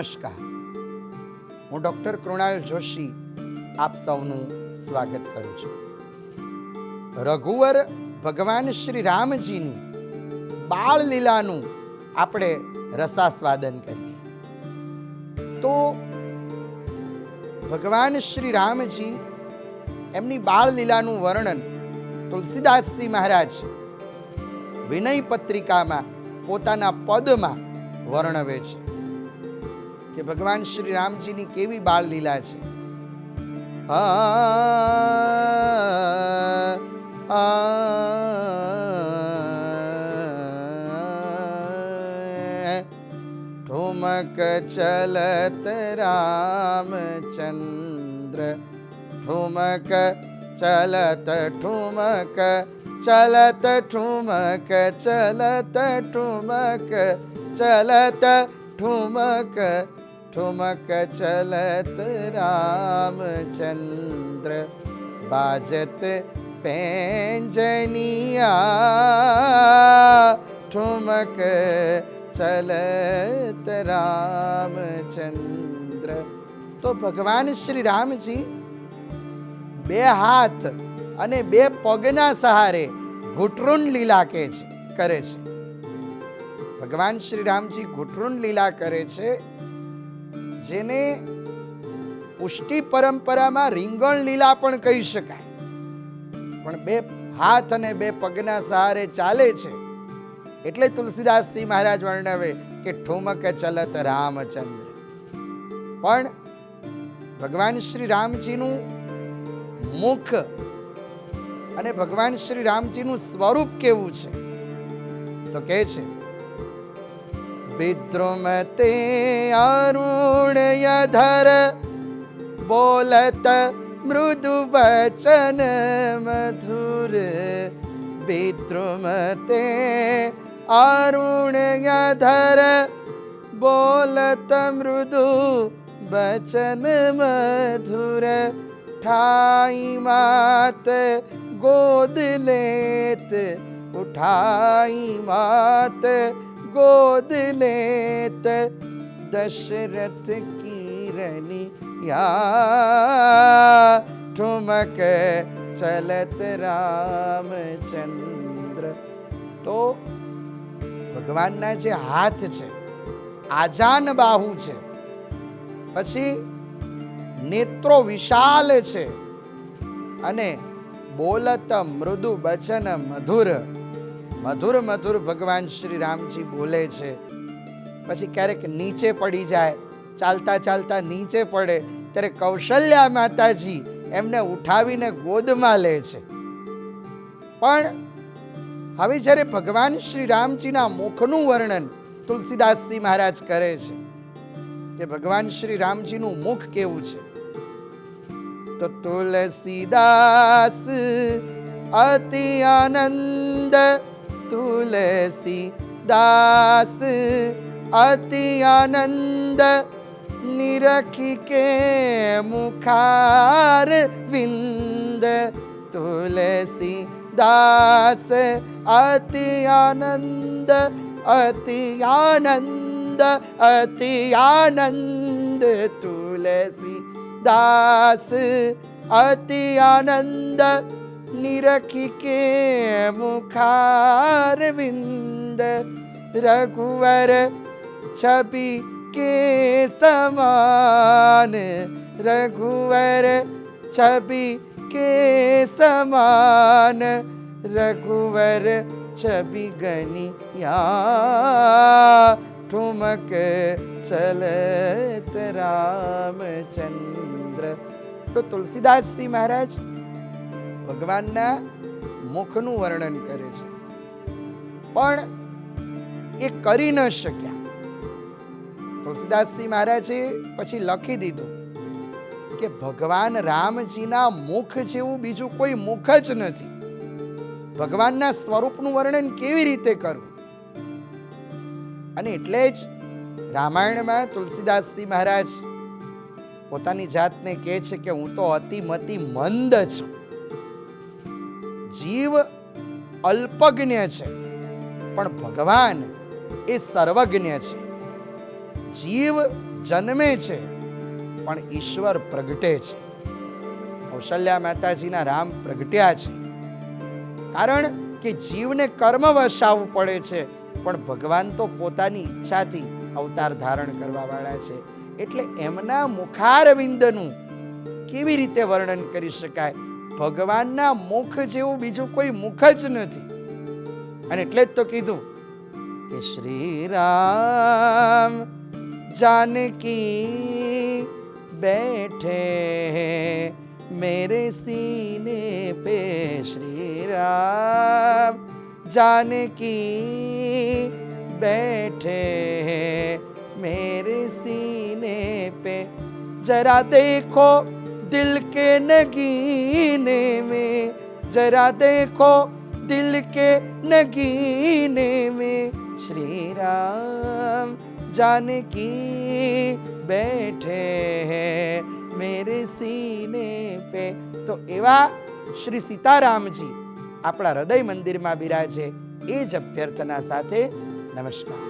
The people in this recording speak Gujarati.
નમસ્કાર. હું ડૉક્ટર કૃણાલ જોશી આપ સૌનું સ્વાગત કરું છું. રઘુવર ભગવાન શ્રી રામજીની બાળ લીલાનું આપણે રસાસ્વાદન કરીએ તો ભગવાન શ્રી રામજી એમની બાળ લીલાનું વર્ણન તુલસીદાસજી મહારાજ વિનય પત્રિકામાં પોતાના પદમાં વર્ણવે છે કે ભગવાન શ્રી રામજીની કેવી બાળ લીલા છે. ઠુમક ચલત રામચંદ્ર ઠુમક ચલત ઠુમક ચલત ઠુમક ચલત ઠુમક ચલત ઠુમક ઠુમક ચલત રામચંદ્ર બાજત પેંજનિયા ઠુમક ચલત રામચંદ્ર. તો ભગવાન શ્રી રામજી બે હાથ અને બે પગના સહારે ઘૂંટરૂણ લીલા કરે છે. ભગવાન શ્રી રામજી ઘૂંટરૂણ લીલા કરે છે, જેને પુષ્ટિ પરંપરામાં રીંગણ લીલા પણ કહી શકાય. પણ બે હાથ અને બે પગના સહારે ચાલે છે એટલે તુલસીદાસજી મહારાજ વર્ણવે કે ઠુમક ચલત રામચંદ્ર. પણ ભગવાન શ્રી રામજીનું મુખ અને ભગવાન શ્રી રામજીનું સ્વરૂપ કેવું છે તો કહે છે, વિદ્રુમતે અરુણયધર બોલત મૃદુ વચન મધુર. વિદ્રુમતે અરુણયધર બોલત મૃદુ વચન મધુર. ઠાઈ માત ગોદ લેત ઉઠાઈ માત ગોદ લેત દશરથ કિરનિયા ઠુમક ચલત રામચંદ્ર. તો ભગવાનના જે હાથ છે, આજાન બાહુ છે, પછી નેત્રો વિશાલ છે અને બોલત મૃદુ બચન મધુર. મધુર મધુર ભગવાન શ્રી રામજી બોલે છે. પછી ક્યારેક નીચે પડી જાય, ચાલતા ચાલતા નીચે પડે ત્યારે કૌશલ્યા માતાજી એમને ઉઠાવીને ગોદમાં લે છે. પણ હવે જ્યારે ભગવાન શ્રી રામજીના મુખનું વર્ણન તુલસીદાસજી મહારાજ કરે છે કે ભગવાન શ્રી રામજીનું મુખ કેવું છે તો તુલસીદાસ અતિ આનંદ તુલસીદાસ અતિ આનંદ નિરખી કે મુખાર વિંદ. તુલસીદાસ અતિ આનંદ અતિ આનંદ અતિ આનંદ. તુલસીદાસ અતિ આનંદ નિરખી કે મુખાર વિંદ. રઘુવર છબી કે સમાન રઘુવર છબી કે સમાન રઘુવર છબી ગનિયા ઠુમક ચલત રામચંદ્ર. તો તુલસીદાસજી મહારાજ ભગવાનના મુખનું વર્ણન કરે છે, પણ એ કરી ન શક્યા. તુલસીદાસજી મહારાજે પછી લખી દીધું કે ભગવાન રામજીના મુખ જેવું બીજું કોઈ મુખ જ નથી. ભગવાનના સ્વરૂપનું વર્ણન કેવી રીતે કરવું? અને એટલે જ રામાયણમાં તુલસીદાસજી મહારાજ પોતાની જાતને કહે છે કે હું તો અતિમતિ મંદ છું. જીવ અલ્પજ્ઞ છે પણ ભગવાન એ સર્વજ્ઞ છે. જીવ જન્મે છે પણ ઈશ્વર પ્રગટે છે. કૌશલ્યા માતાજીના રામ પ્રગટ્યા છે, કારણ કે જીવને કર્મવશ આવવું પડે છે, પણ ભગવાન તો પોતાની ઈચ્છાથી અવતાર ધારણ કરવા વાળા છે. એટલે એમના મુખારવિંદનું કેવી રીતે વર્ણન કરી શકાય? ભગવાનના મુખ જેવું બીજું કોઈ મુખ જ નથી. અને એટલે જ તો કીધું કે શ્રી રામ जानकी बैठे मेरे सीने पे, श्री राम जानकी बैठे मेरे सीने पे, जरा देखो दिल के नगीने में, जरा देखो दिल के नगीने में, श्री राम जानकी बैठे मेरे सीने पे. તો એવા શ્રી સીતારામજી આપણા હૃદય મંદિરમાં બિરાજે, એ જ અભ્યર્થના સાથે નમસ્કાર.